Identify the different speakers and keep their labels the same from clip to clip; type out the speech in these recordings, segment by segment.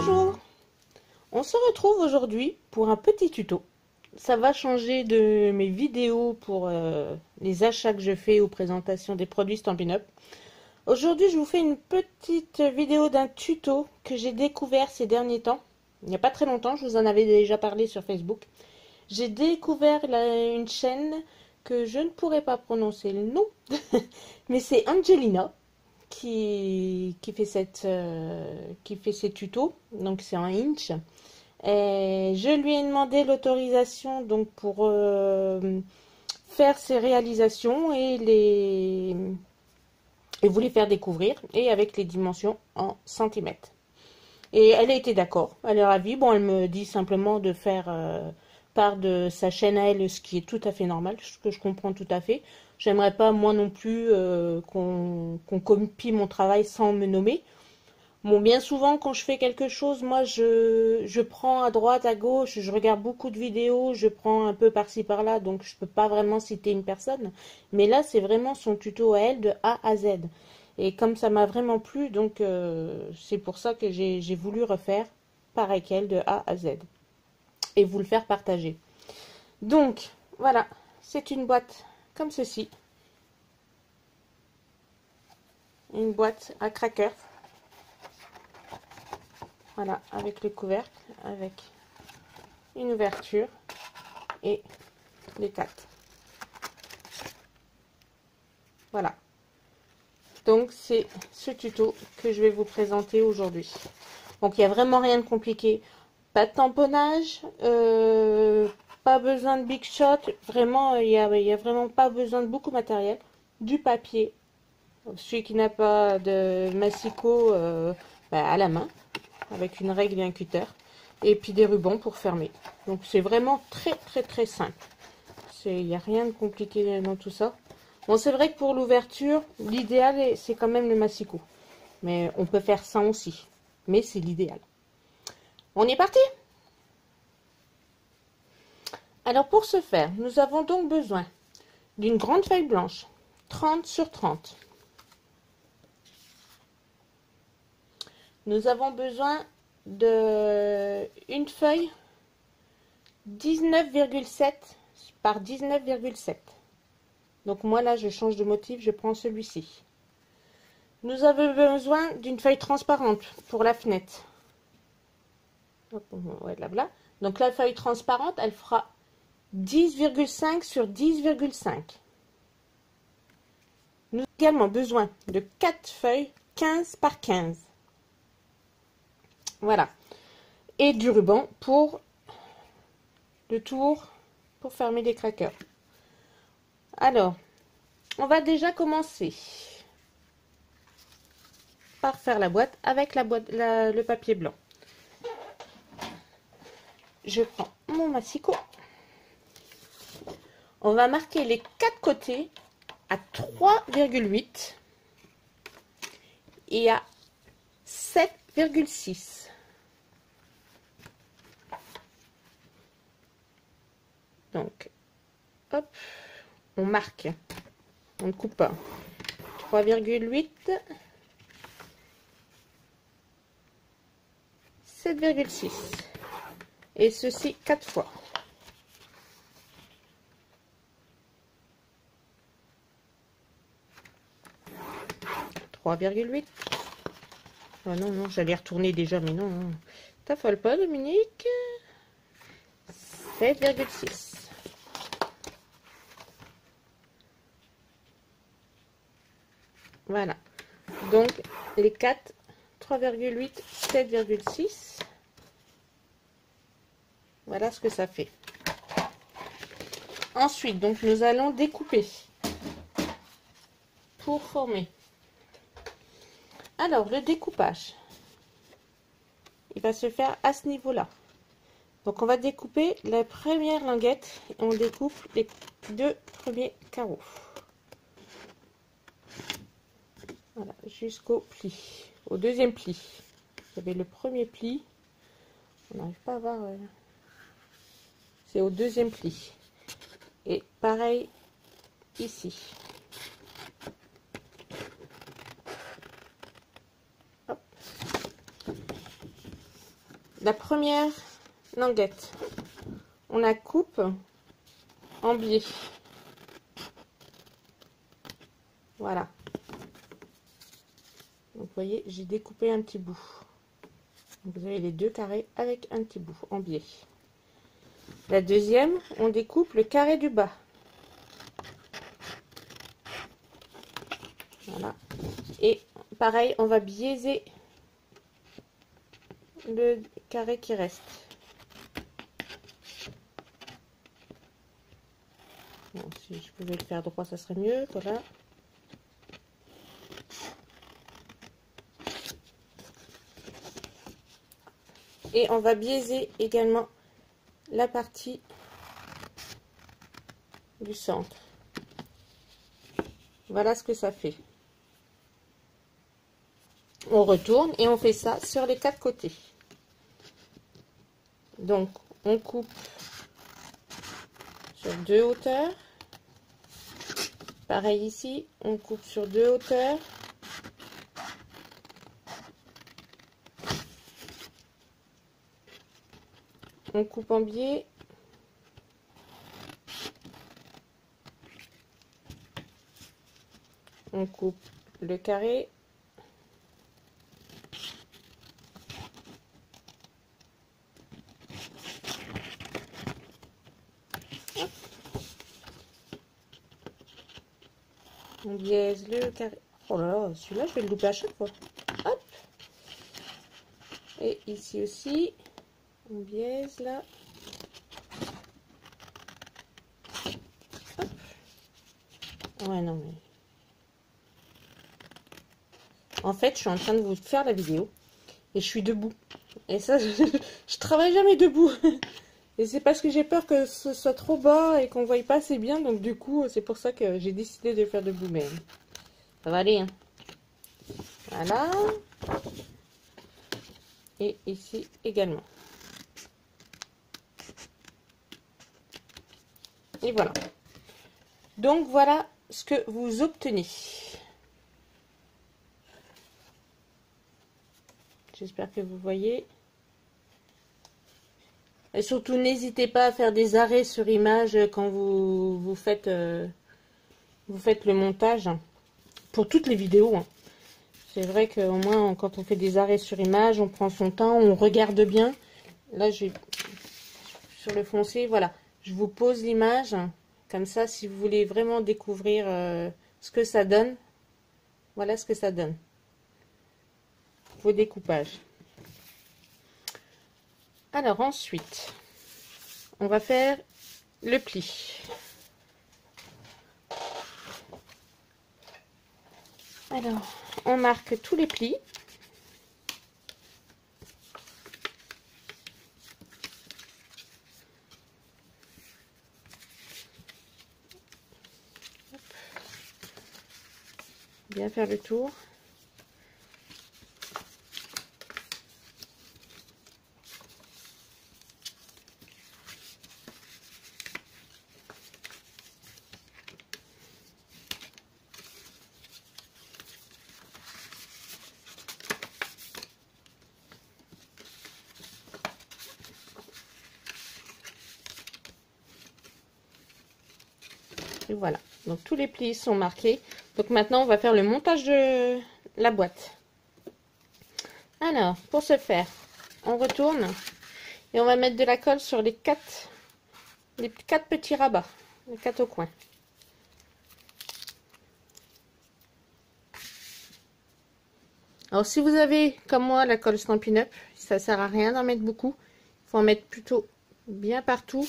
Speaker 1: Bonjour, on se retrouve aujourd'hui pour un petit tuto. Ça va changer de mes vidéos pour les achats que je fais ou présentation des produits Stampin' Up. Aujourd'hui, je vous fais une petite vidéo d'un tuto que j'ai découvert ces derniers temps. Il n'y a pas très longtemps, je vous en avais déjà parlé sur Facebook. J'ai découvert une chaîne que je ne pourrais pas prononcer le nom, mais c'est Angelina qui fait ces tutos. Donc c'est en inch. Et je lui ai demandé l'autorisation donc pour faire ses réalisations et vous les faire découvrir, et avec les dimensions en centimètres. Et elle a été d'accord, elle est ravie. Bon, elle me dit simplement de faire part de sa chaîne à elle, ce qui est tout à fait normal, ce que je comprends tout à fait. J'aimerais pas moi non plus qu'on copie mon travail sans me nommer. Bon, bien souvent, quand je fais quelque chose, moi, je prends à droite, à gauche, je regarde beaucoup de vidéos, je prends un peu par-ci, par-là, donc je peux pas vraiment citer une personne. Mais là, c'est vraiment son tuto à elle de A à Z. Et comme ça m'a vraiment plu, donc c'est pour ça que j'ai voulu refaire pareil qu'elle de A à Z. Et vous le faire partager. Donc, voilà, c'est une boîte comme ceci. Une boîte à crackers. Voilà, avec le couvercle, avec une ouverture et les quatre. Voilà. Donc, c'est ce tuto que je vais vous présenter aujourd'hui. Donc, il n'y a vraiment rien de compliqué. Pas de tamponnage, pas besoin de big shot. Vraiment, il y a vraiment pas besoin de beaucoup de matériel. Du papier. Celui qui n'a pas de massicot à la main, avec une règle et un cutter, et puis des rubans pour fermer. Donc c'est vraiment très simple. Il n'y a rien de compliqué dans tout ça. Bon, c'est vrai que pour l'ouverture, l'idéal c'est quand même le massicot, mais on peut faire ça aussi, mais c'est l'idéal. On est parti. Alors pour ce faire, nous avons donc besoin d'une grande feuille blanche 30 sur 30. Nous avons besoin d'une feuille 19,7 par 19,7. Donc moi là je change de motif, je prends celui-ci. Nous avons besoin d'une feuille transparente pour la fenêtre. Hop, ouais, là. Donc la feuille transparente, elle fera 10,5 sur 10,5. Nous avons également besoin de 4 feuilles 15 par 15. Voilà. Et du ruban pour le tour pour fermer les crackers. Alors, on va déjà commencer par faire la boîte avec le papier blanc. Je prends mon massicot. On va marquer les 4 côtés à 3,8 et à 7,6. Donc, hop, on marque, on ne coupe pas. 3,8, 7,6. Et ceci 4 fois. Oh non, j'allais retourner déjà, mais non. T'affole pas, Dominique. 7,6. Voilà. Donc, les 4, 3,8, 7,6. Voilà ce que ça fait. Ensuite, donc, nous allons découper pour former. Alors, le découpage, il va se faire à ce niveau-là. Donc, on va découper la première languette et on découpe les 2 premiers carreaux. Voilà, jusqu'au pli, au deuxième pli. Vous avez le premier pli, on n'arrive pas à voir, c'est au deuxième pli. Et pareil ici. Hop. la première languette, on la coupe en biais. Voilà. Donc, vous voyez, j'ai découpé un petit bout. Donc, vous avez les deux carrés avec un petit bout en biais. La deuxième, on découpe le carré du bas. Voilà. Et pareil, on va biaiser le carré qui reste. Bon, si je pouvais le faire droit, ça serait mieux. Voilà. Et on va biaiser également la partie du centre. Voilà ce que ça fait. On retourne et on fait ça sur les quatre côtés. Donc, on coupe sur deux hauteurs. Pareil ici, on coupe sur deux hauteurs. On coupe en biais. On coupe le carré. Hop. On biaise le carré. Oh là là, celui-là, je vais le louper à chaque fois. Hop. Et ici aussi, on biaise là. Hop. Ouais, non, mais... En fait, je suis en train de vous faire la vidéo et je suis debout. Et ça, je travaille jamais debout. Et c'est parce que j'ai peur que ce soit trop bas et qu'on ne voie pas assez bien. Donc du coup, c'est pour ça que j'ai décidé de le faire debout. Mais ça va aller. Hein. Voilà. Et ici également. Et voilà. Donc voilà ce que vous obtenez. J'espère que vous voyez. Et surtout, n'hésitez pas à faire des arrêts sur image quand vous faites le montage. Pour toutes les vidéos. Hein. C'est vrai qu'au moins, quand on fait des arrêts sur image, on prend son temps, on regarde bien. Là, j'ai sur le foncé, voilà. Je vous pose l'image. Comme ça, si vous voulez vraiment découvrir ce que ça donne, voilà ce que ça donne. Vos découpages. Alors ensuite, on va faire le pli. Alors, on marque tous les plis. Bien faire le tour. Et voilà, donc tous les plis sont marqués. Donc maintenant, on va faire le montage de la boîte. Alors, pour ce faire, on retourne et on va mettre de la colle sur les quatre petits rabats, les 4 au coin. Alors, si vous avez, comme moi, la colle Stampin' Up, ça sert à rien d'en mettre beaucoup. Il faut en mettre plutôt bien partout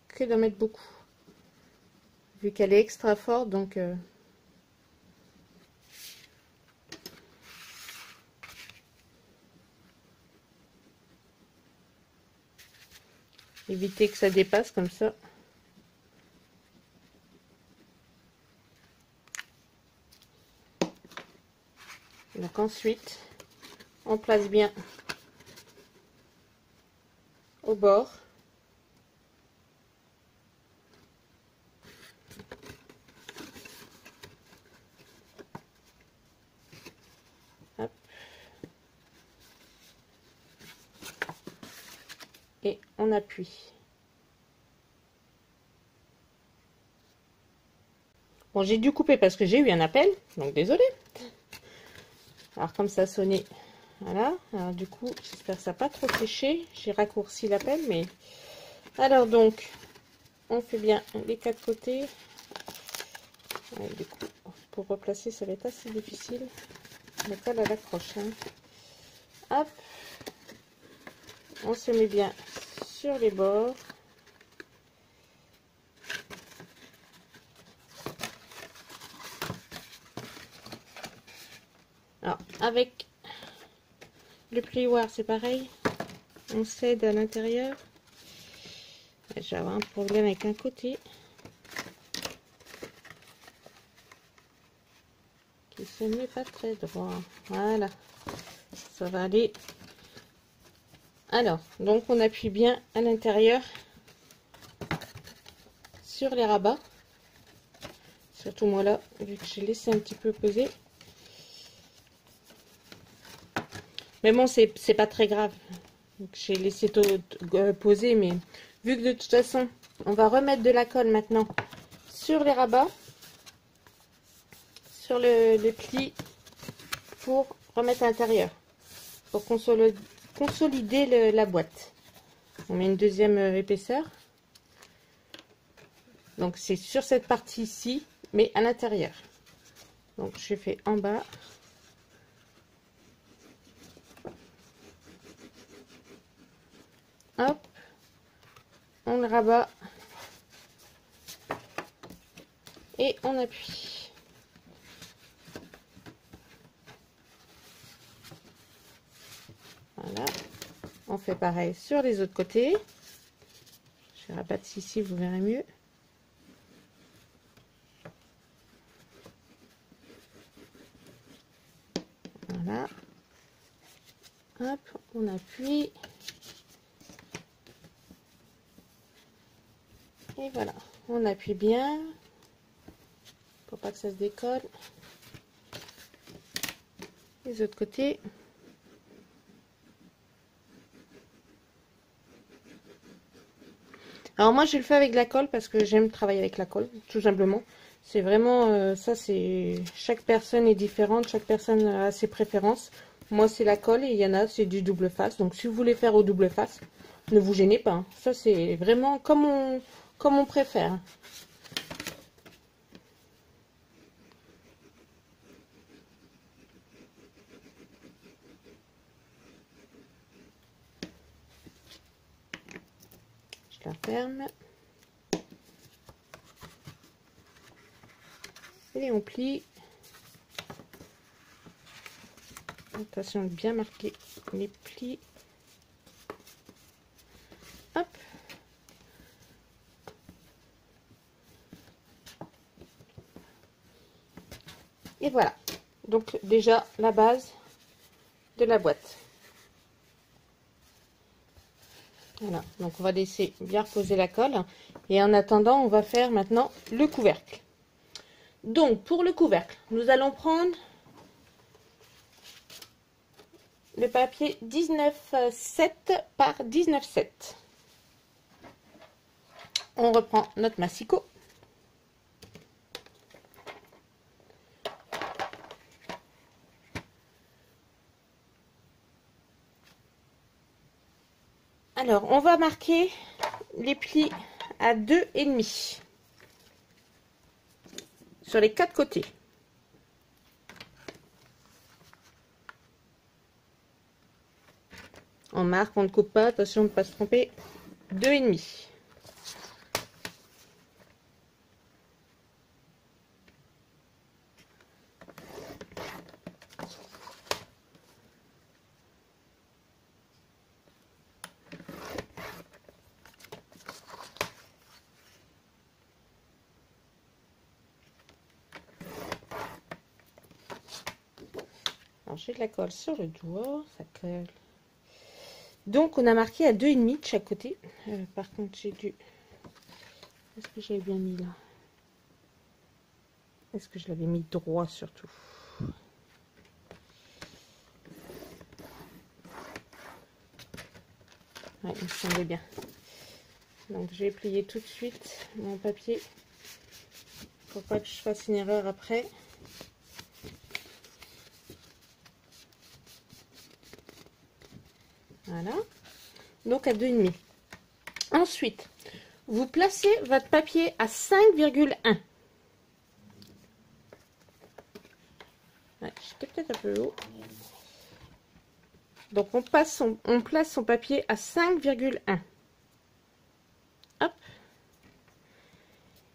Speaker 1: que d'en mettre beaucoup. Vu qu'elle est extra forte, donc... évitez que ça dépasse comme ça. Donc ensuite, on place bien au bord. Hop. et on appuie. Bon, j'ai dû couper parce que j'ai eu un appel, donc désolé. Alors comme ça sonnait, voilà. Alors du coup, j'espère que ça n'a pas trop séché. J'ai raccourci l'appel, mais... Alors donc, on fait bien les quatre côtés. Ouais, du coup, pour replacer, ça va être assez difficile. La colle à l'accroche. Hein. Hop. On se met bien sur les bords. Alors, avec le plioir, c'est pareil. On cède à l'intérieur. Je vais avoir un problème avec un côté qui se met pas très droit. Voilà, ça va aller. Alors, donc on appuie bien à l'intérieur sur les rabats. Surtout moi là, vu que j'ai laissé un petit peu poser. Mais bon, c'est pas très grave. J'ai laissé poser, mais vu que de toute façon, on va remettre de la colle maintenant sur les rabats, sur les plis, pour remettre à l'intérieur, pour consolider la boîte. On met une deuxième épaisseur. Donc c'est sur cette partie-ci, mais à l'intérieur. Donc je fais en bas. Hop, on le rabat et on appuie. Voilà, on fait pareil sur les autres côtés. Je rabatte ici, vous verrez mieux. Voilà, hop, on appuie. Et voilà, on appuie bien pour pas que ça se décolle. Les autres côtés. Alors moi je le fais avec de la colle parce que j'aime travailler avec la colle, tout simplement. C'est vraiment, ça c'est, chaque personne est différente, chaque personne a ses préférences. Moi c'est la colle et il y en a c'est du double face. Donc si vous voulez faire au double face, ne vous gênez pas. Hein. Ça c'est vraiment comme on préfère. Je la ferme. Et on plie. Attention de bien marquer les plis. Hop. Et voilà. Donc déjà la base de la boîte. Voilà. Donc on va laisser bien reposer la colle. Et en attendant, on va faire maintenant le couvercle. Donc pour le couvercle, nous allons prendre le papier 19,7 par 19,7. On reprend notre massicot. Alors, on va marquer les plis à 2,5 sur les quatre côtés. On marque, on ne coupe pas, attention de ne pas se tromper. 2,5. Alors j'ai de la colle sur le doigt, ça colle. Donc on a marqué à 2,5 de chaque côté. Par contre j'ai dû... Est-ce que j'avais bien mis là? Est-ce que je l'avais mis droit surtout? Ouais, il me semblait bien. Donc je vais plier tout de suite mon papier pour pas que je fasse une erreur après. Voilà. Donc à 2,5. Ensuite, vous placez votre papier à 5,1. Ouais, j'étais peut-être un peu haut. Donc on place son papier à 5,1. Hop.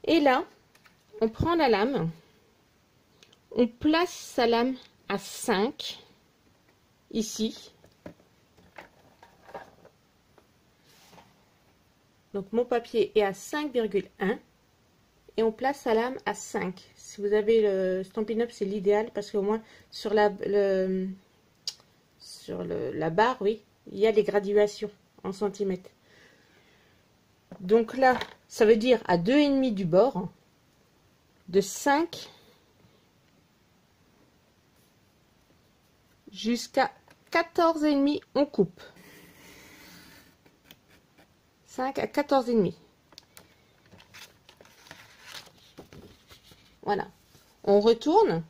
Speaker 1: Et là, on prend la lame. On place sa lame à 5. Ici. Donc mon papier est à 5,1. Et on place sa lame à 5. Si vous avez le Stampin' Up, c'est l'idéal parce qu'au moins sur la barre, oui, il y a les graduations en centimètres. Donc là, ça veut dire à 2,5 du bord, de 5 jusqu'à 14,5, on coupe. 5 à 14,5. Voilà. On retourne.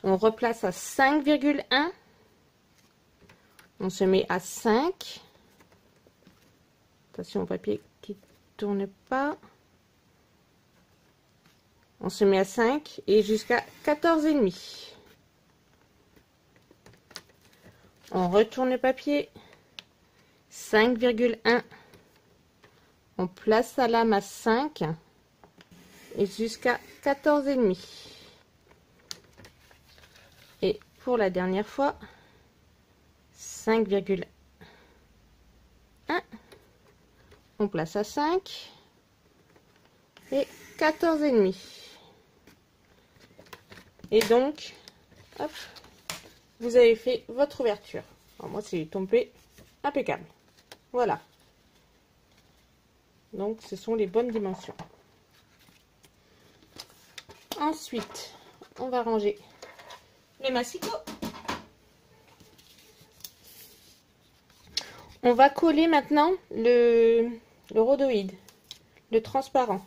Speaker 1: On replace à 5,1. On se met à 5. Attention au papier qui tourne pas. On se met à 5 et jusqu'à 14,5. On retourne le papier. 5,1. On place sa lame à 5 et jusqu'à 14,5. Et pour la dernière fois, 5,1. On place à 5 et 14,5. Et donc, hop, vous avez fait votre ouverture. Alors moi, c'est tombé impeccable. Voilà. Donc, ce sont les bonnes dimensions. Ensuite, on va ranger les massicots. On va coller maintenant le rhodoïde, le transparent.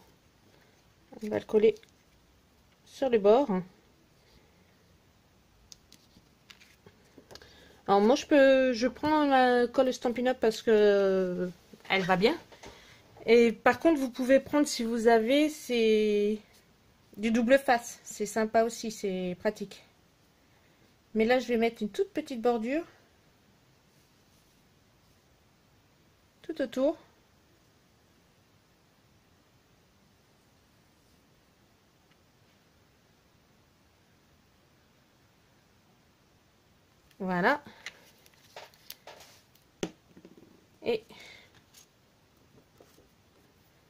Speaker 1: On va le coller sur le bord. Alors moi je prends ma colle Stampin' Up parce que elle va bien. Et par contre vous pouvez prendre, si vous avez, c'est du double face. C'est sympa aussi, c'est pratique. Mais là je vais mettre une toute petite bordure tout autour. Voilà. Et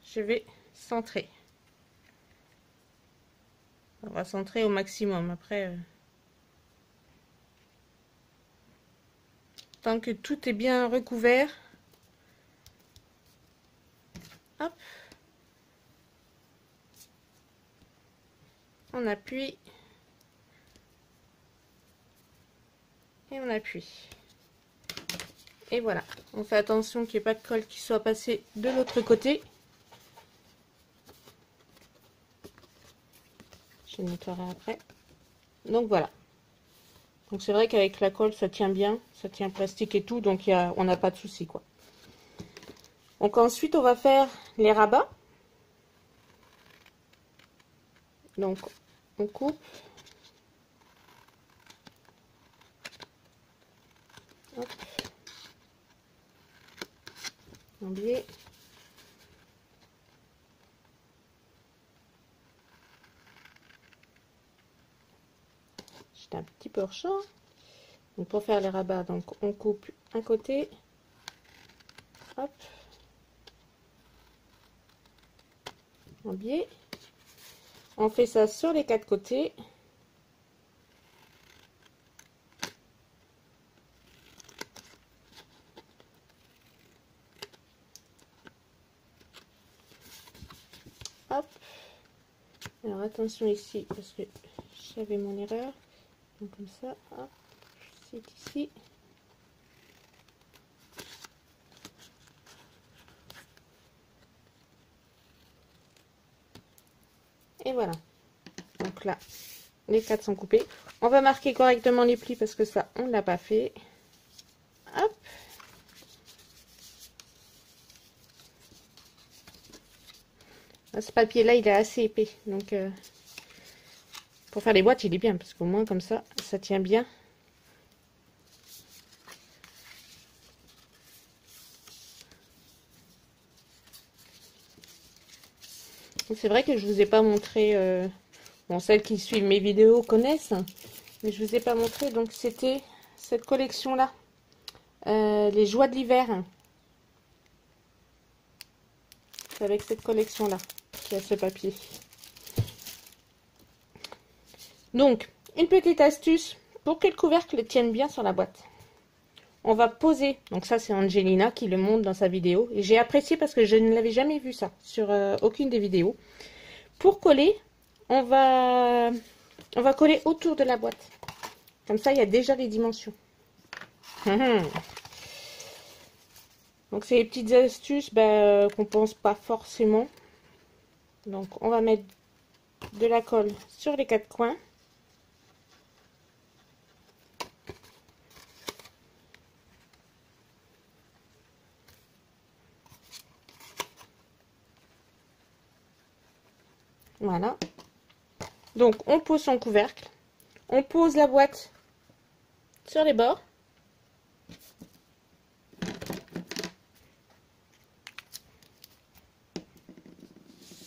Speaker 1: je vais centrer. On va centrer au maximum. Après, tant que tout est bien recouvert. Hop. On appuie. Et on appuie. Et voilà. On fait attention qu'il n'y ait pas de colle qui soit passée de l'autre côté. Je nettoierai après. Donc voilà. Donc c'est vrai qu'avec la colle ça tient bien, ça tient plastique et tout, donc on n'a pas de souci quoi. Donc ensuite on va faire les rabats. Donc on coupe. Hop. Un biais. J'étais un petit peu hors champ. Donc pour faire les rabats, donc on coupe un côté. Hop. En biais. On fait ça sur les 4 côtés. Hop. Alors attention ici parce que j'avais mon erreur. Donc comme ça, hop, c'est ici. Et voilà. Donc là, les 4 sont coupés. On va marquer correctement les plis parce que ça, on ne l'a pas fait. Hop. Ce papier-là, il est assez épais. Donc, pour faire les boîtes, il est bien. Parce qu'au moins, comme ça tient bien. C'est vrai que je vous ai pas montré... bon, celles qui suivent mes vidéos connaissent. Mais je vous ai pas montré. Donc, c'était cette collection-là. Les joies de l'hiver. C'est avec cette collection-là qui a ce papier. Donc, une petite astuce pour que le couvercle tienne bien sur la boîte. On va poser, donc ça c'est Angelina qui le montre dans sa vidéo. Et j'ai apprécié parce que je ne l'avais jamais vu ça sur aucune des vidéos. Pour coller, on va coller autour de la boîte. Comme ça, il y a déjà les dimensions. Donc, c'est les petites astuces qu'on pense pas forcément. Donc, on va mettre de la colle sur les 4 coins. Voilà. Donc, on pose son couvercle. On pose la boîte sur les bords.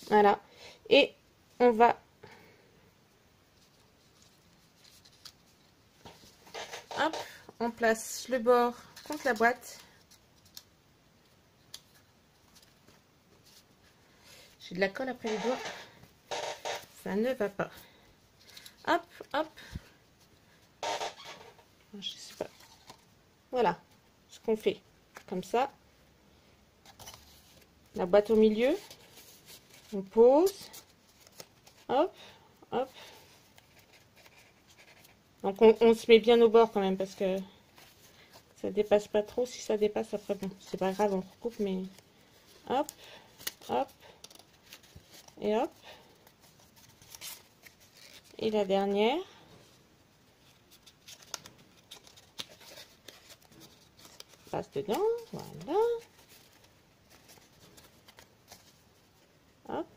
Speaker 1: Voilà. Et on va... Hop, on place le bord contre la boîte. J'ai de la colle après les doigts. Ça ne va pas. Hop, hop. Je sais pas. Voilà ce qu'on fait. Comme ça. La boîte au milieu. On pose. Hop, hop. Donc on se met bien au bord quand même parce que ça dépasse pas trop. Si ça dépasse après, bon, c'est pas grave, on recoupe, mais hop, hop, et hop. Et la dernière. Passe dedans, voilà. Hop,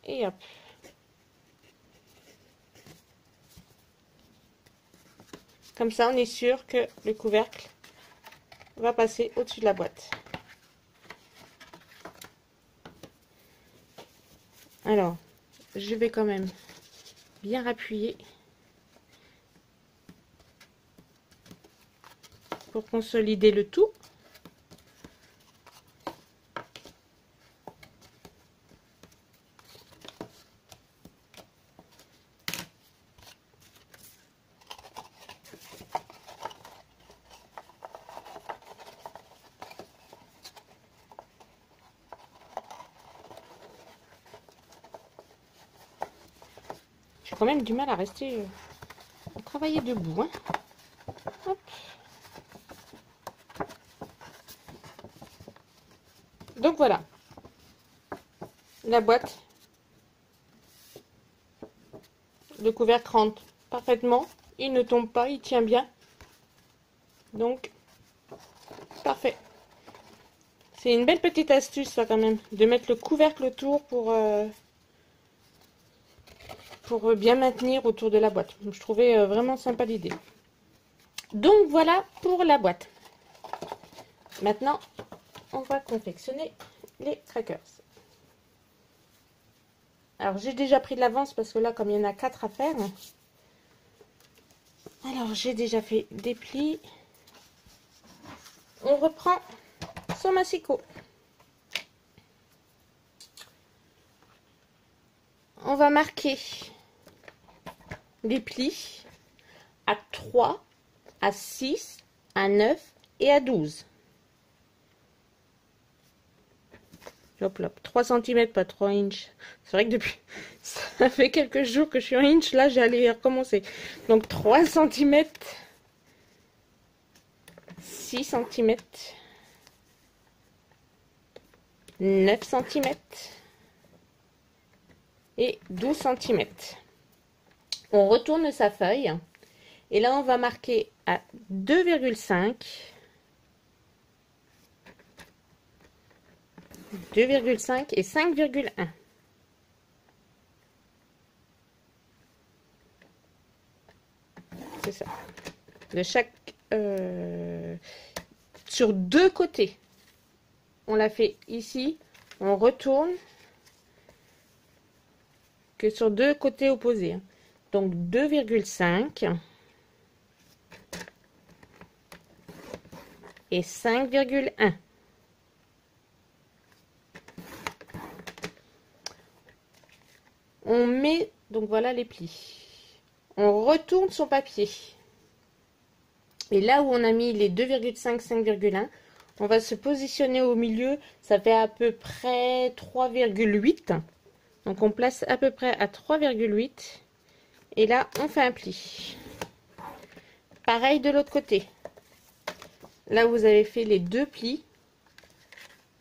Speaker 1: et hop. Comme ça, on est sûr que le couvercle va passer au-dessus de la boîte. Alors, je vais quand même bien appuyer pour consolider le tout. J'ai quand même du mal à rester à travailler debout. Hein. Hop. Donc voilà, la boîte, le couvercle rentre parfaitement, il ne tombe pas, il tient bien. Donc, parfait. C'est une belle petite astuce ça quand même, de mettre le couvercle autour pour bien maintenir autour de la boîte. Je trouvais vraiment sympa l'idée. Donc voilà pour la boîte. Maintenant, on va confectionner les crackers. Alors j'ai déjà pris de l'avance parce que là, comme il y en a 4 à faire, alors j'ai déjà fait des plis. On reprend son massicot. On va marquer les plis à 3, à 6, à 9 et à 12. Hop là, 3 cm, pas 3 inches. C'est vrai que depuis, ça fait quelques jours que je suis en inch, là j'allais recommencer. Donc 3 cm, 6 cm, 9 cm et 12 cm. On retourne sa feuille et là on va marquer à 2,5, 2,5 et 5,1. C'est ça. De chaque sur deux côtés. On l'a fait ici, on retourne que sur deux côtés opposés. Donc 2,5 et 5,1. On met, donc voilà les plis. On retourne son papier. Et là où on a mis les 2,5, 5,1, on va se positionner au milieu. Ça fait à peu près 3,8. Donc on place à peu près à 3,8. Et là, on fait un pli. Pareil de l'autre côté. Là où vous avez fait les deux plis,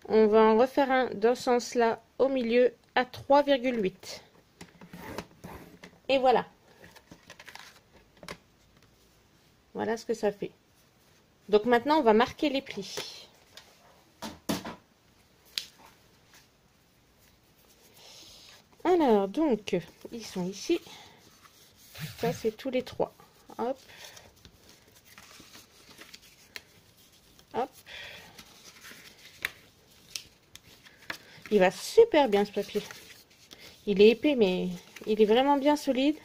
Speaker 1: on va en refaire un dans ce sens-là au milieu à 3,8. Et voilà. Voilà ce que ça fait. Donc maintenant, on va marquer les plis. Alors, donc, ils sont ici. Ça, c'est tous les trois. Hop. Hop. Il va super bien ce papier. Il est épais, mais il est vraiment bien solide.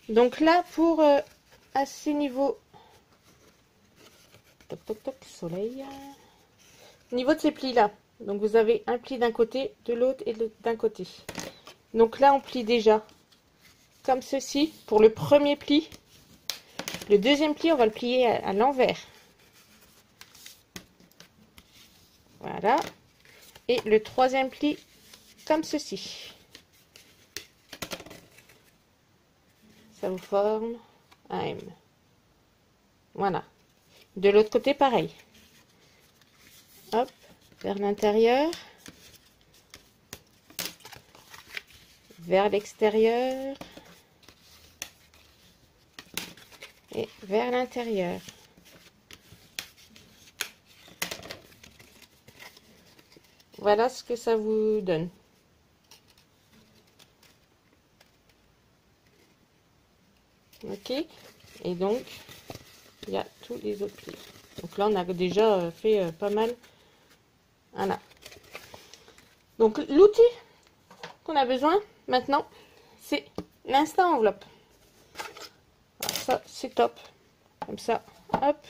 Speaker 1: Donc là, pour à ces niveaux... Toc, toc, toc, soleil. Au niveau de ces plis-là, donc vous avez un pli d'un côté, de l'autre et d'un côté. Donc là, on plie déjà comme ceci pour le premier pli. Le deuxième pli, on va le plier à l'envers. Voilà. Et le troisième pli, comme ceci. Ça vous forme un M. Voilà. De l'autre côté, pareil. Hop, vers l'intérieur. Vers l'extérieur. Et vers l'intérieur. Voilà ce que ça vous donne. Ok. Et donc, il y a tous les autres plis. Donc là, on a déjà fait pas mal. Voilà. Donc, l'outil qu'on a besoin maintenant, c'est l'instant enveloppe. Alors ça, c'est top. Comme ça, hop,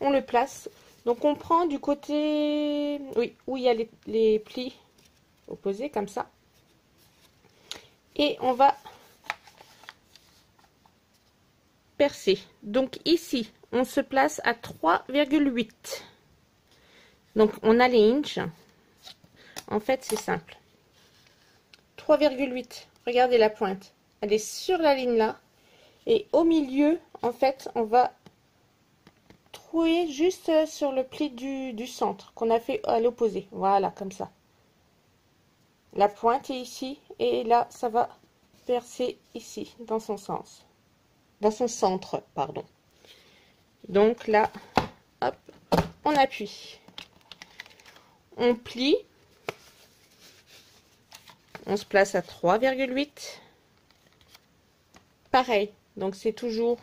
Speaker 1: on le place. Donc, on prend du côté, oui, où il y a les plis opposés, comme ça. Et on va percer. Donc, ici, on se place à 3,8. Donc, on a les inches. En fait, c'est simple. 3,8. Regardez la pointe. Elle est sur la ligne là. Et au milieu, en fait, on va trouer juste sur le pli du centre qu'on a fait à l'opposé. Voilà, comme ça. La pointe est ici. Et là, ça va percer ici, dans son sens. Dans son centre, pardon. Donc là, hop, on appuie. On plie. On se place à 3,8. Pareil. Donc c'est toujours...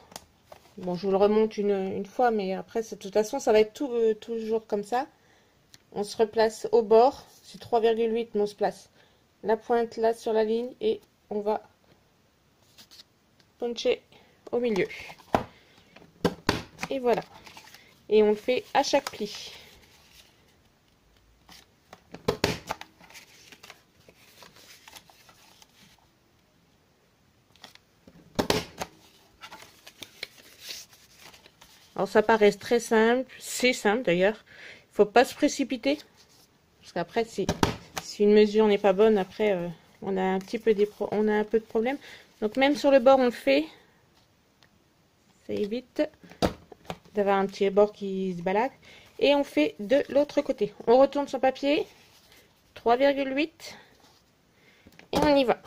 Speaker 1: Bon, je vous le remonte une fois, mais après, de toute façon, ça va être toujours comme ça. On se replace au bord. C'est 3,8, mais on se place la pointe là sur la ligne. Et on va puncher au milieu. Et voilà. Et on le fait à chaque pli. Alors ça paraît très simple, c'est simple d'ailleurs. Il faut pas se précipiter. Parce qu'après, si une mesure n'est pas bonne, après on a un petit peu on a un peu de problème. Donc même sur le bord, on le fait. Ça évite d'avoir un petit bord qui se balade. Et on fait de l'autre côté. On retourne son papier. 3,8. Et on y va.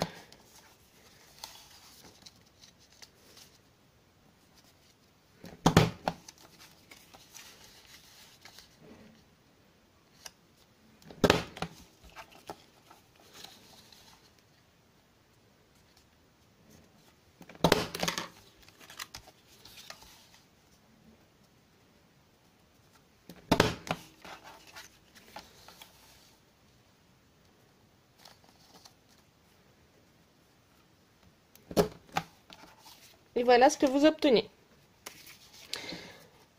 Speaker 1: Et voilà ce que vous obtenez.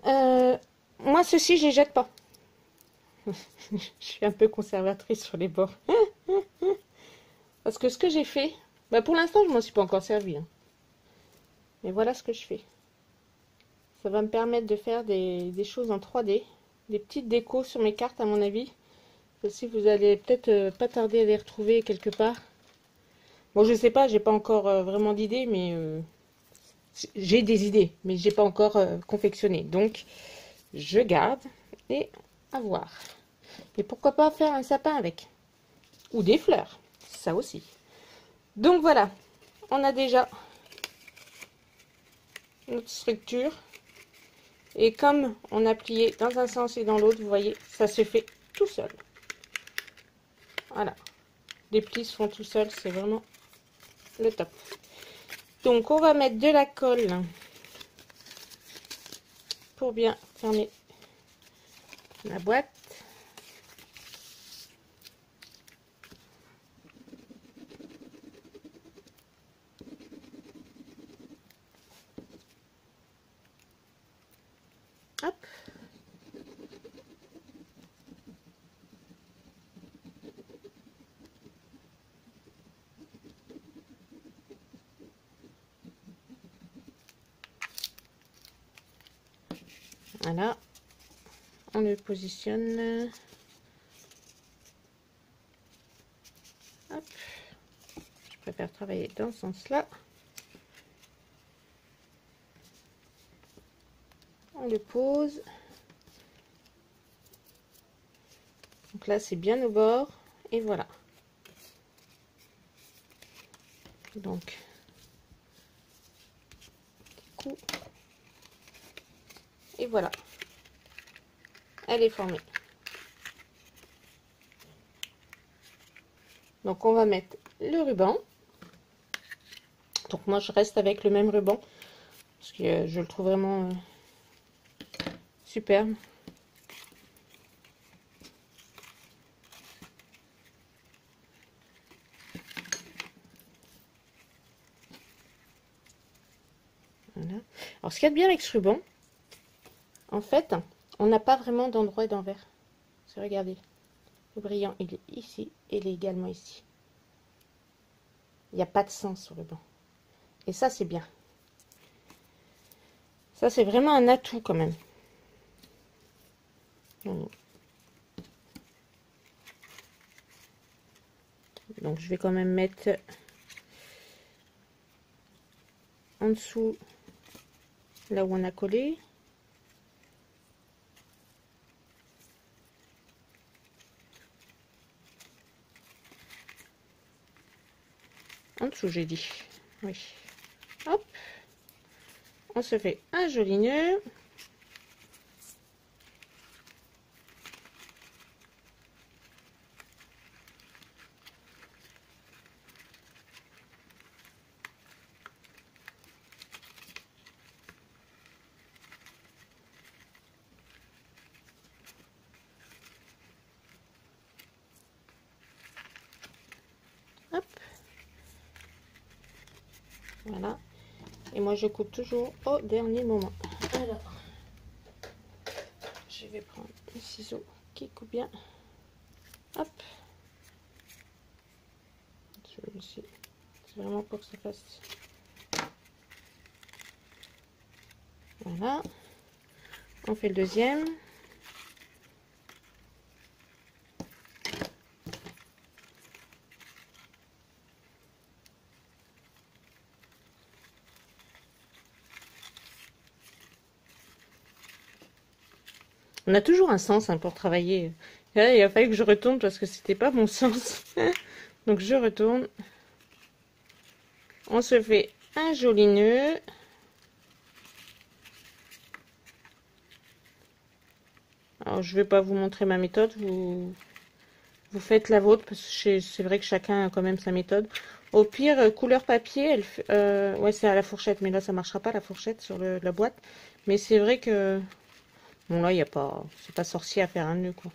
Speaker 1: Moi, ceci, je les jette pas. Je suis un peu conservatrice sur les bords. Parce que ce que j'ai fait, bah pour l'instant, je m'en suis pas encore servi. Hein. Mais voilà ce que je fais. Ça va me permettre de faire des choses en 3D. Des petites décos sur mes cartes, à mon avis. Aussi, vous allez peut-être pas tarder à les retrouver quelque part. Bon, je sais pas, j'ai pas encore vraiment d'idées, mais j'ai des idées, mais j'ai pas encore confectionné. Donc, je garde et à voir. Et pourquoi pas faire un sapin avec. Ou des fleurs, ça aussi. Donc voilà, on a déjà notre structure. Et comme on a plié dans un sens et dans l'autre, vous voyez, ça se fait tout seul. Voilà. Les plis se font tout seuls, c'est vraiment le top. Donc on va mettre de la colle pour bien fermer la boîte. Hop. Voilà. On le positionne. Hop. Je préfère travailler dans ce sens-là. On le pose. Donc là, c'est bien au bord. Et voilà. Donc, coup. Et voilà. Elle est formée. Donc, on va mettre le ruban. Donc, moi, je reste avec le même ruban. Parce que je le trouve vraiment superbe. Voilà. Alors, ce qu'il y a de bien avec ce ruban, en fait, on n'a pas vraiment d'endroit et d'envers. Regardez, le brillant, il est ici et il est également ici. Il n'y a pas de sens sur le ruban. Et ça, c'est bien. Ça, c'est vraiment un atout quand même. Donc, je vais quand même mettre en dessous, là où on a collé. En dessous, j'ai dit. Oui. Hop. On se fait un joli nœud. Hop. Voilà. Et moi, je coupe toujours au dernier moment. Alors, je vais prendre un ciseau qui coupe bien. Hop. Celui-ci, c'est vraiment pour que ça fasse. Voilà. On fait le deuxième. On a toujours un sens pour travailler. Là, il a fallu que je retourne parce que c'était pas mon sens. Donc je retourne. On se fait un joli nœud. Alors je vais pas vous montrer ma méthode. Vous faites la vôtre parce que c'est vrai que chacun a quand même sa méthode. Au pire, couleur papier, ouais, c'est à la fourchette, mais là ça marchera pas la fourchette sur la boîte. Mais c'est vrai que bon là il y a pas, c'est pas sorcier à faire un nœud quoi.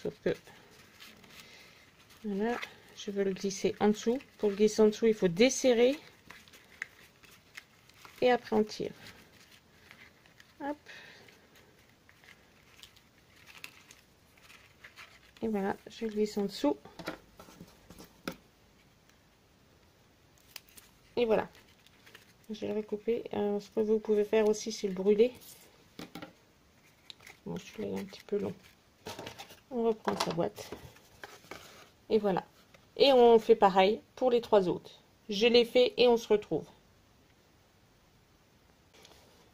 Speaker 1: Sauf que voilà, je veux le glisser en dessous. Pour le glisser en dessous, il faut desserrer. et après on tire. Hop. Et voilà, je glisse en dessous. Et voilà. Je vais recouper. Ce que vous pouvez faire aussi, c'est le brûler. Bon, celui-là est un petit peu long. On reprend sa boîte. Et voilà. Et on fait pareil pour les 3 autres. Je l'ai fait et on se retrouve.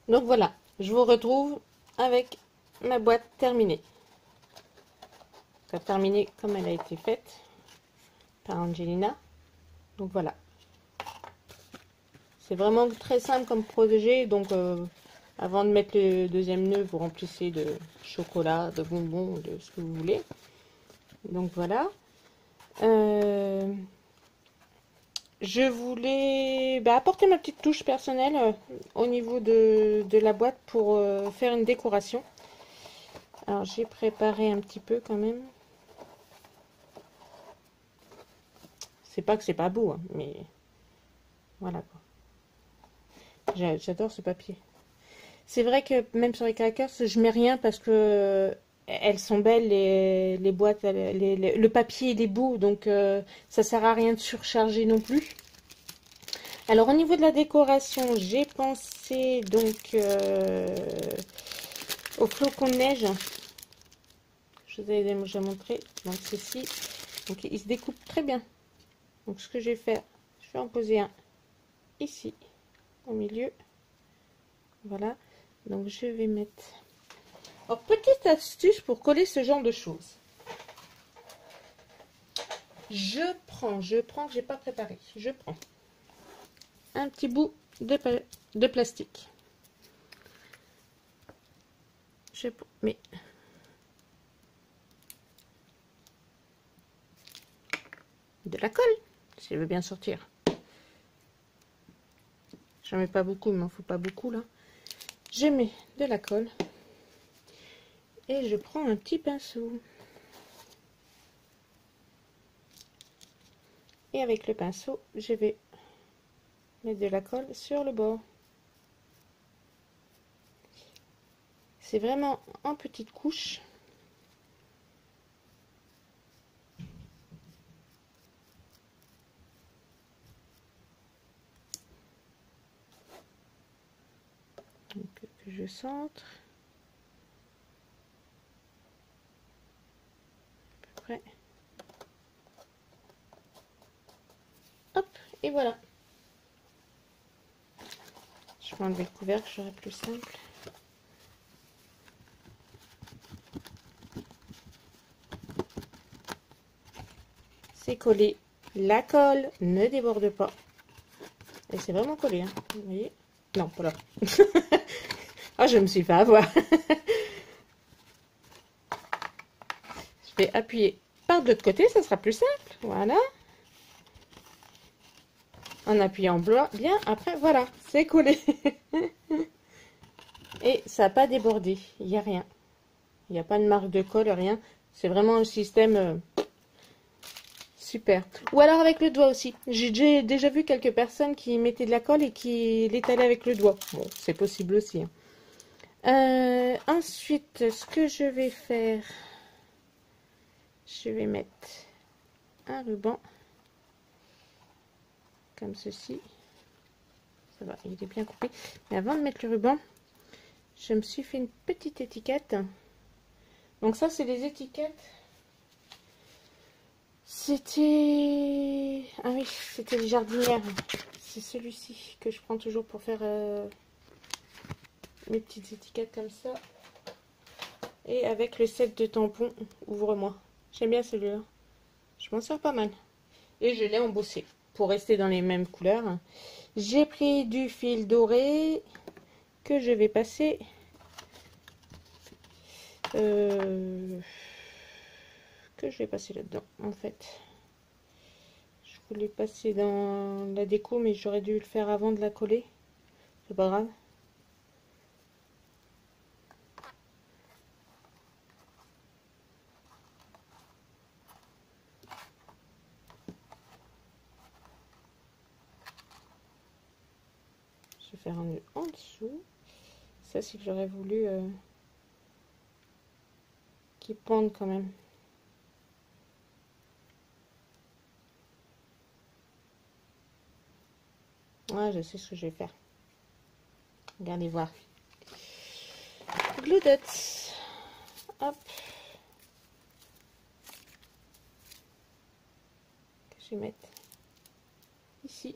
Speaker 1: Donc voilà, je vous retrouve avec ma boîte terminée. Terminée comme elle a été faite par Angelina. Donc voilà. C'est vraiment très simple comme projet. Donc avant de mettre le deuxième nœud, vous remplissez de chocolat, de bonbons, de ce que vous voulez. Donc voilà. Je voulais apporter ma petite touche personnelle au niveau de la boîte pour faire une décoration. Alors j'ai préparé un petit peu quand même. C'est pas que c'est pas beau, hein, mais voilà quoi. J'adore ce papier. C'est vrai que même sur les crackers, je mets rien parce que elles sont belles, les boîtes, le papier il est beau, donc ça sert à rien de surcharger non plus. Alors au niveau de la décoration, j'ai pensé donc au flocon de neige. Je vous avais déjà montré. Donc ceci, donc il se découpe très bien. Donc ce que je vais faire, je vais en poser un ici au milieu. Voilà. Donc je vais mettre. Alors petite astuce pour coller ce genre de choses. Je prends, que j'ai pas préparé. Je prends un petit bout de plastique. Je mets de la colle, si elle veut bien sortir. J'en mets pas beaucoup, il m'en faut pas beaucoup là. Je mets de la colle et je prends un petit pinceau. Et avec le pinceau, je vais mettre de la colle sur le bord. C'est vraiment en petites couches. Donc, que je centre. À peu près. Hop, et voilà. Je vais enlever le couvercle, j'aurai plus simple. C'est collé. La colle ne déborde pas. Et c'est vraiment collé, hein. Vous voyez? Non, pas là. Ah, je me suis fait avoir. Je vais appuyer par de l'autre côté, ça sera plus simple. Voilà. En appuyant bien, après, voilà, c'est collé. Et ça n'a pas débordé. Il n'y a rien. Il n'y a pas de marque de colle, rien. C'est vraiment un système super. Ou alors avec le doigt aussi. J'ai déjà vu quelques personnes qui mettaient de la colle et qui l'étalaient avec le doigt. Bon, c'est possible aussi. Hein. Ensuite, ce que je vais faire, je vais mettre un ruban comme ceci. Ça va, il est bien coupé. Mais avant de mettre le ruban, je me suis fait une petite étiquette. Donc ça, c'est les étiquettes. C'était... Ah oui, c'était les jardinières. C'est celui-ci que je prends toujours pour faire mes petites étiquettes comme ça. Et avec le set de tampons, ouvre-moi. J'aime bien celui-là. Je m'en sers pas mal. Et je l'ai embossé pour rester dans les mêmes couleurs. J'ai pris du fil doré que je vais passer là-dedans en fait. Je voulais passer dans la déco mais j'aurais dû le faire avant de la coller. C'est pas grave. Je vais faire un nœud en dessous. Ça, c'est que j'aurais voulu qu'il pende quand même. Ouais, je sais ce que je vais faire. Regardez voir. Glue dots. Hop. Que je vais mettre ici.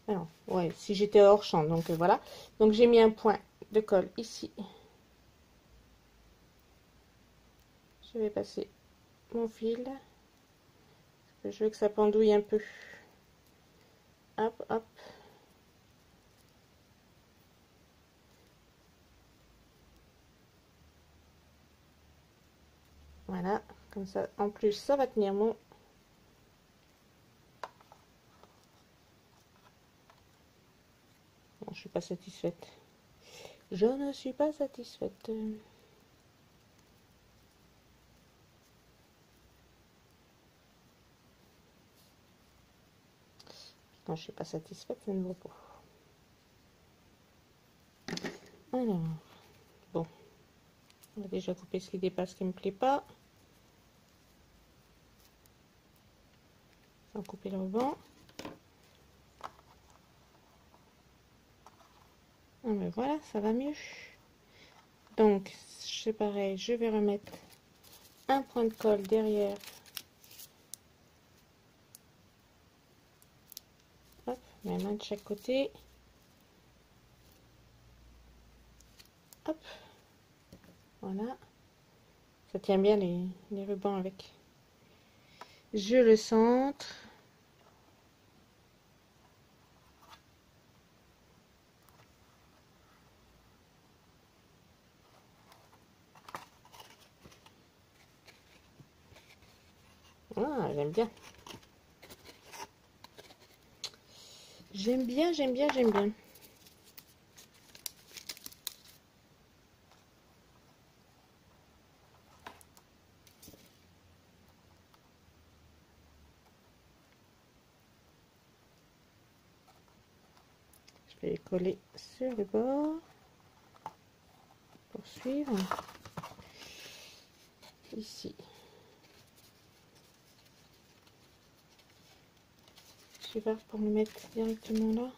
Speaker 1: Alors, ouais, si j'étais hors champ, donc voilà. Donc j'ai mis un point de colle ici. Je vais passer mon fil. Parce que je veux que ça pendouille un peu. Hop, hop. Voilà, comme ça, en plus, ça va tenir mon... Bon, je suis pas satisfaite. Je ne suis pas satisfaite. Quand je suis pas satisfaite, ça ne vaut pas. Alors, bon. On va déjà couper ce qui dépasse, ce qui me plaît pas. Sans couper le ruban. Ah ben voilà, ça va mieux. Donc, c'est pareil, je vais remettre un point de colle derrière. Hop, mes mains de chaque côté. Hop, voilà. Ça tient bien les rubans avec. Je le centre. Ah, j'aime bien. J'aime bien, j'aime bien, j'aime bien. Je vais les coller sur le bord pour suivre. Ici. Je vais voir pour le mettre directement là.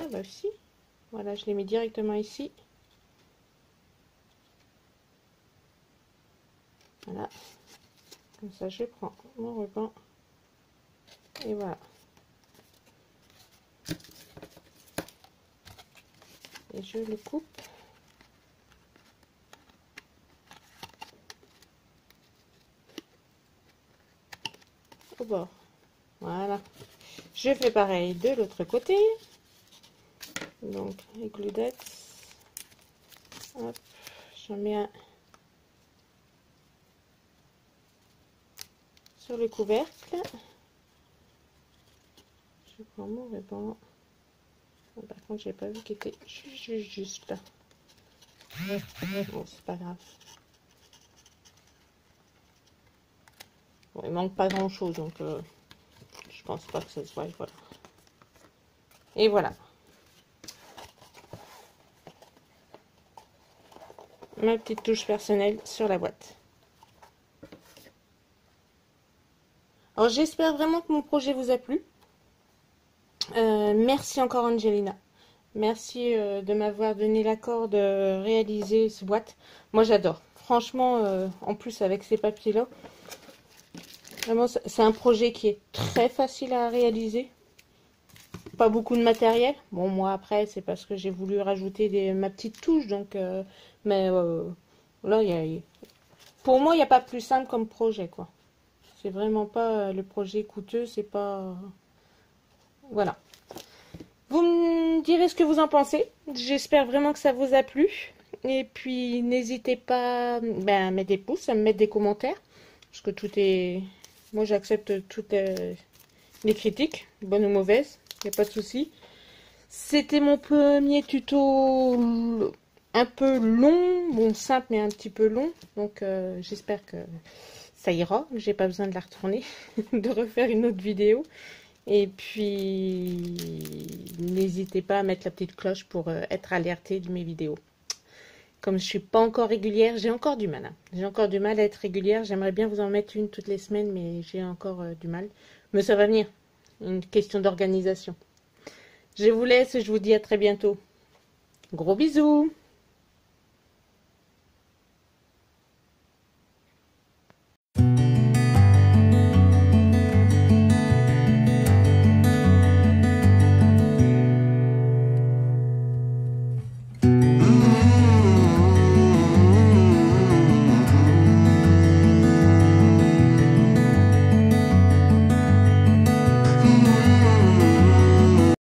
Speaker 1: Ah bah aussi. Voilà, je les mets directement ici. Voilà. Comme ça, je prends mon ruban. Et voilà. Et je le coupe. Au bord. Voilà. Je fais pareil de l'autre côté. Donc, les gludettes. Hop. J'en mets un sur le couvercle. Je prends mon ruban. Bon, par contre, j'ai pas vu qu'il était juste là. Bon, c'est pas grave. Bon, il manque pas grand chose, donc je pense pas que ça se voit. Voilà. Et voilà. Ma petite touche personnelle sur la boîte. Alors j'espère vraiment que mon projet vous a plu. Merci encore Angelina. Merci de m'avoir donné l'accord de réaliser cette boîte. Moi j'adore. Franchement, en plus avec ces papiers-là, vraiment c'est un projet qui est très facile à réaliser. Pas beaucoup de matériel. Bon, moi après c'est parce que j'ai voulu rajouter ma petite touche. Donc, mais là, pour moi, il n'y a pas plus simple comme projet, quoi. C'est vraiment pas le projet coûteux, c'est pas... Voilà. Vous me direz ce que vous en pensez. J'espère vraiment que ça vous a plu. Et puis, n'hésitez pas à mettre des pouces, à me mettre des commentaires. Parce que tout est... Moi, j'accepte toutes les critiques, bonnes ou mauvaises. Il n'y a pas de souci. C'était mon premier tuto un peu long, bon simple mais un petit peu long. Donc j'espère que ça ira, que j'ai pas besoin de la retourner, de refaire une autre vidéo. Et puis n'hésitez pas à mettre la petite cloche pour être alerté de mes vidéos. Comme je suis pas encore régulière, j'ai encore du mal, hein. J'ai encore du mal à être régulière. J'aimerais bien vous en mettre une toutes les semaines, mais j'ai encore du mal. Mais ça va venir. Une question d'organisation. Je vous laisse, je vous dis à très bientôt. Gros bisous!